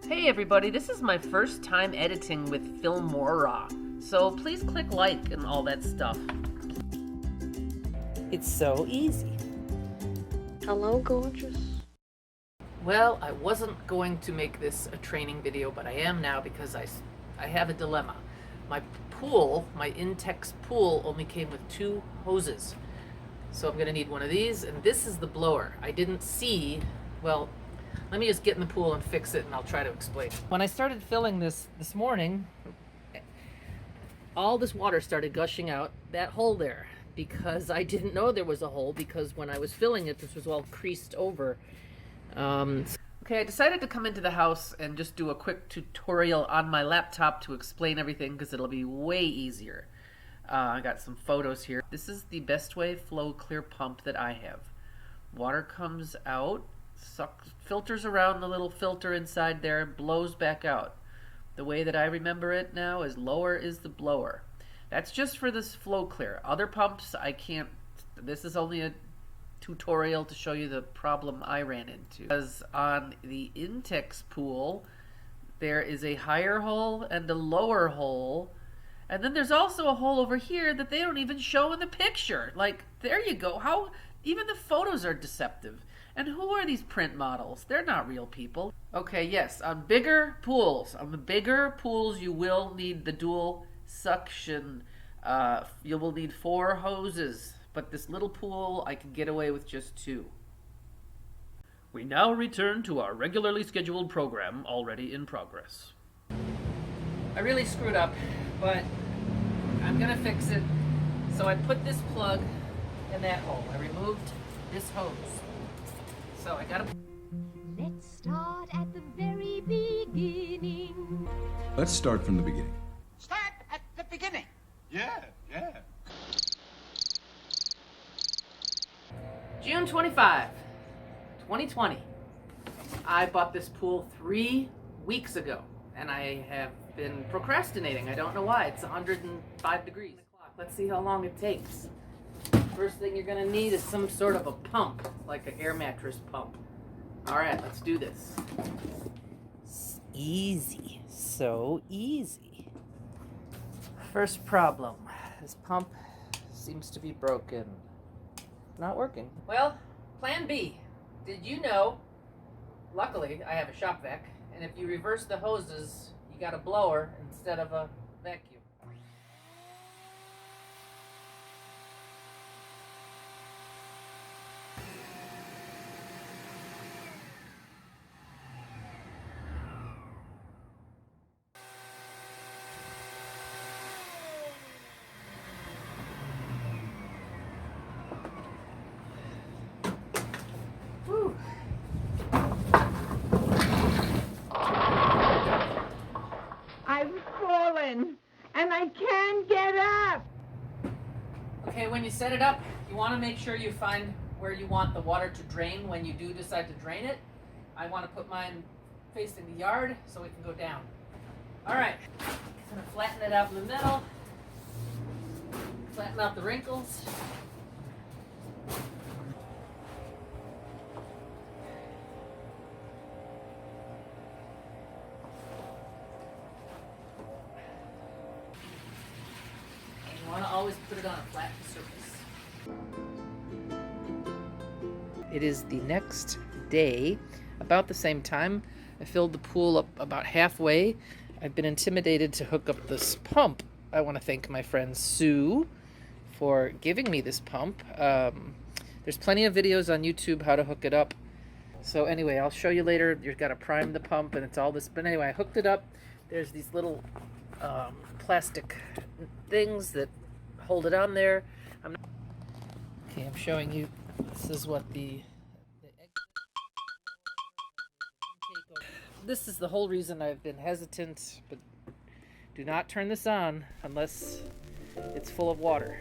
Hey everybody, this is my first time editing with Filmora, so please click like and all that stuff. It's so easy. Hello, gorgeous. Well, I wasn't going to make this a training video, but I am now because I have a dilemma. My pool, my Intex pool, only came with 2 hoses. So I'm going to need one of these, and this is the blower. I didn't see, well, let me just get in the pool and fix it, and I'll try to explain. When I started filling this morning, all this water started gushing out that hole there because I didn't know there was a hole, because when I was filling it, this was all creased over. Okay, I decided to come into the house and just do a quick tutorial on my laptop to explain everything because it'll be way easier. I got some photos here. This is the Bestway FlowClear pump that I have. Water comes out, filters around the little filter inside there, blows back out. The way that I remember it now is lower is the blower. That's just for this FlowClear. Other pumps I can't, this is only a tutorial to show you the problem I ran into. Because on the Intex pool, there is a higher hole and a lower hole, and then there's also a hole over here that they don't even show in the picture. Like, there you go. How, even the photos are deceptive. And who are these print models? They're not real people. Okay, yes, on bigger pools, you will need the dual suction. You will need 4 hoses, but this little pool, I can get away with just 2. We now return to our regularly scheduled program, already in progress. I really screwed up, but I'm gonna fix it. So I put this plug in that hole. I removed this hose. So I gotta... Let's start at the very beginning. Let's start from the beginning. Start at the beginning. Yeah. June 25, 2020. I bought this pool 3 weeks ago, and I have been procrastinating. I don't know why. It's 105 degrees. Let's see how long it takes. First thing you're gonna need is some sort of a pump, like an air mattress pump. All right, let's do this. It's easy, so easy. First problem, this pump seems to be broken. Not working. Well, plan B. Did you know, luckily I have a shop vac, and if you reverse the hoses, you got a blower instead of a vacuum. I've fallen, and I can't get up. Okay, when you set it up, you want to make sure you find where you want the water to drain when you do decide to drain it. I want to put mine facing the yard so it can go down. All right, I'm going to flatten it out in the middle, flatten out the wrinkles. You want to always put it on a flat surface. It is the next day, about the same time. I filled the pool up about halfway. I've been intimidated to hook up this pump. I want to thank my friend Sue for giving me this pump. There's plenty of videos on YouTube how to hook it up. So anyway, I'll show you later. You've got to prime the pump and it's all this. But anyway, I hooked it up. There's these little plastic things that hold it on there. I'm showing you. This is what the this is the whole reason I've been hesitant, but do not turn this on unless it's full of water.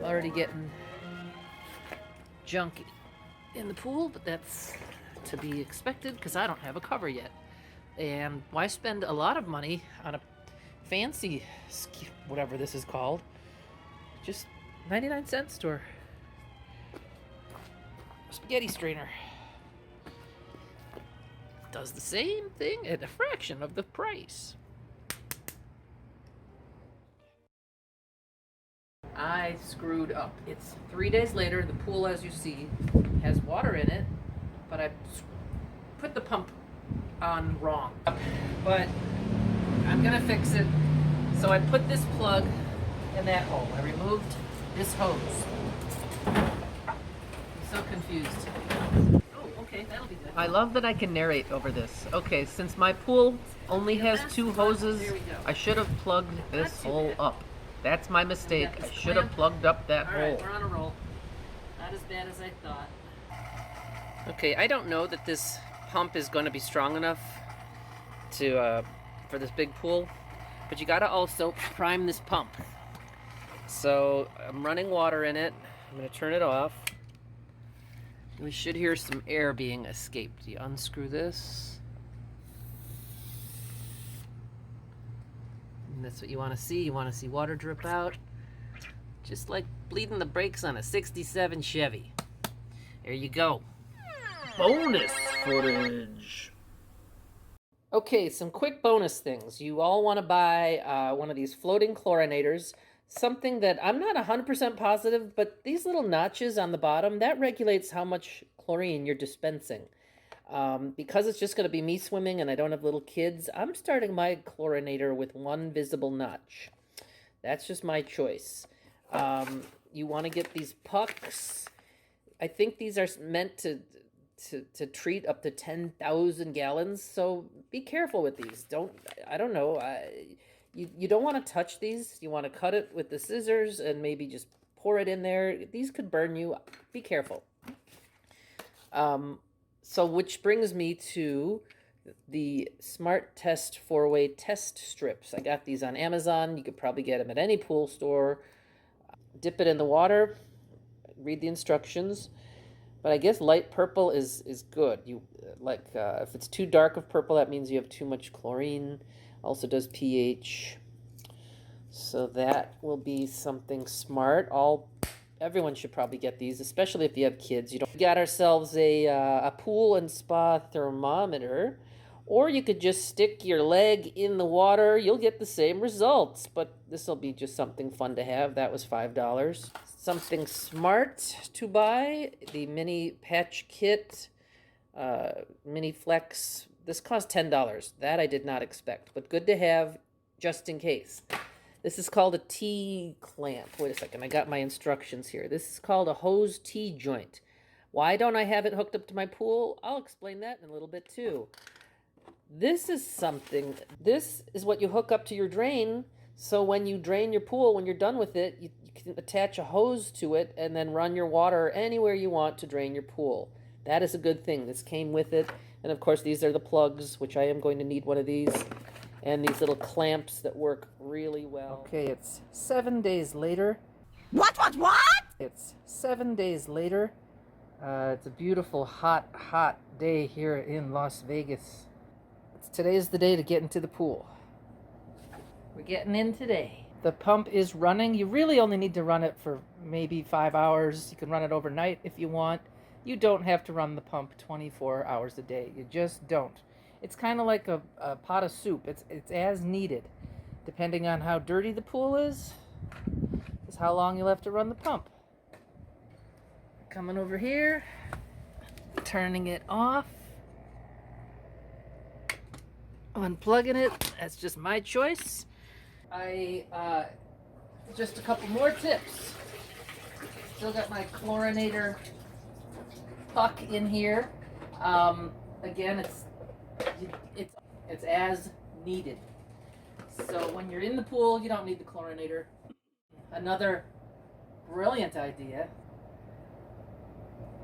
Already getting junky in the pool, but that's to be expected because I don't have a cover yet. And why spend a lot of money on a fancy, whatever this is called, just 99 cent store spaghetti strainer. Does the same thing at a fraction of the price. I screwed up. It's 3 days later. The pool, as you see, has water in it, but I put the pump on wrong. But I'm gonna fix it. So I put this plug in that hole. I removed this hose. I'm so confused. Oh, okay, that'll be good. I love that I can narrate over this. Okay, since my pool only has 2 hoses, I should have plugged this hole up. That's my mistake. I should have plugged up that hole. Alright, we're on a roll. Not as bad as I thought. Okay, I don't know that this pump is going to be strong enough to for this big pool, but you got to also prime this pump. So I'm running water in it. I'm going to turn it off. We should hear some air being escaped. You unscrew this. And that's what you want to see. You want to see water drip out. Just like bleeding the brakes on a 67 Chevy. There you go. Bonus footage. Okay, some quick bonus things. You all want to buy one of these floating chlorinators. Something that I'm not 100% positive, but these little notches on the bottom, that regulates how much chlorine you're dispensing. Because it's just going to be me swimming and I don't have little kids, I'm starting my chlorinator with one visible notch. That's just my choice. You want to get these pucks. I think these are meant to treat up to 10,000 gallons, so be careful with these. I don't know. You don't want to touch these. You want to cut it with the scissors and maybe just pour it in there. These could burn you. Be careful. So which brings me to the Smart Test 4-way test strips. I got these on Amazon. You could probably get them at any pool store. Dip it in the water. Read the instructions. But I guess light purple is good. If it's too dark of purple, that means you have too much chlorine. Also does pH. So that will be something smart. Everyone should probably get these, especially if you have kids. We got ourselves a pool and spa thermometer, or you could just stick your leg in the water. You'll get the same results, but this will be just something fun to have. That was $5. Something smart to buy, the mini patch kit, mini flex. This cost $10. That I did not expect, but good to have just in case. This is called a T-clamp. Wait a second, I got my instructions here. This is called a hose T-joint. Why don't I have it hooked up to my pool? I'll explain that in a little bit too. This is what you hook up to your drain, so when you drain your pool, when you're done with it, you can attach a hose to it and then run your water anywhere you want to drain your pool. That is a good thing. This came with it. And of course, these are the plugs, which I am going to need one of these. And these little clamps that work really well. Okay, it's 7 days later. What? It's 7 days later. It's a beautiful, hot day here in Las Vegas. Today's the day to get into the pool. We're getting in today. The pump is running. You really only need to run it for maybe 5 hours. You can run it overnight if you want. You don't have to run the pump 24 hours a day. You just don't. It's kind of like a pot of soup. It's as needed. Depending on how dirty the pool is how long you'll have to run the pump. Coming over here, turning it off, unplugging it. That's just my choice. Just a couple more tips. Still got my chlorinator puck in here. Again, it's as needed. So when you're in the pool, you don't need the chlorinator. Another brilliant idea: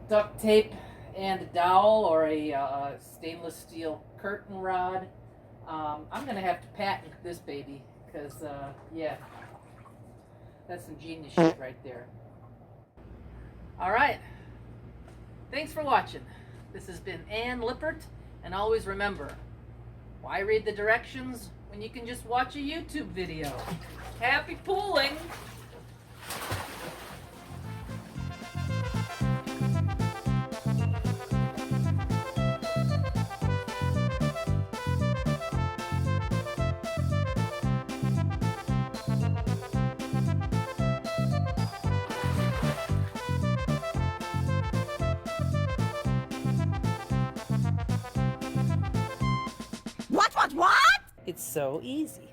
duct tape and a dowel or a stainless steel curtain rod. I'm gonna have to patent this baby because yeah, that's some genius shit right there. All right. Thanks for watching. This has been Ann Lippert, and always remember, why read the directions when you can just watch a YouTube video? Happy pooling! What? It's so easy.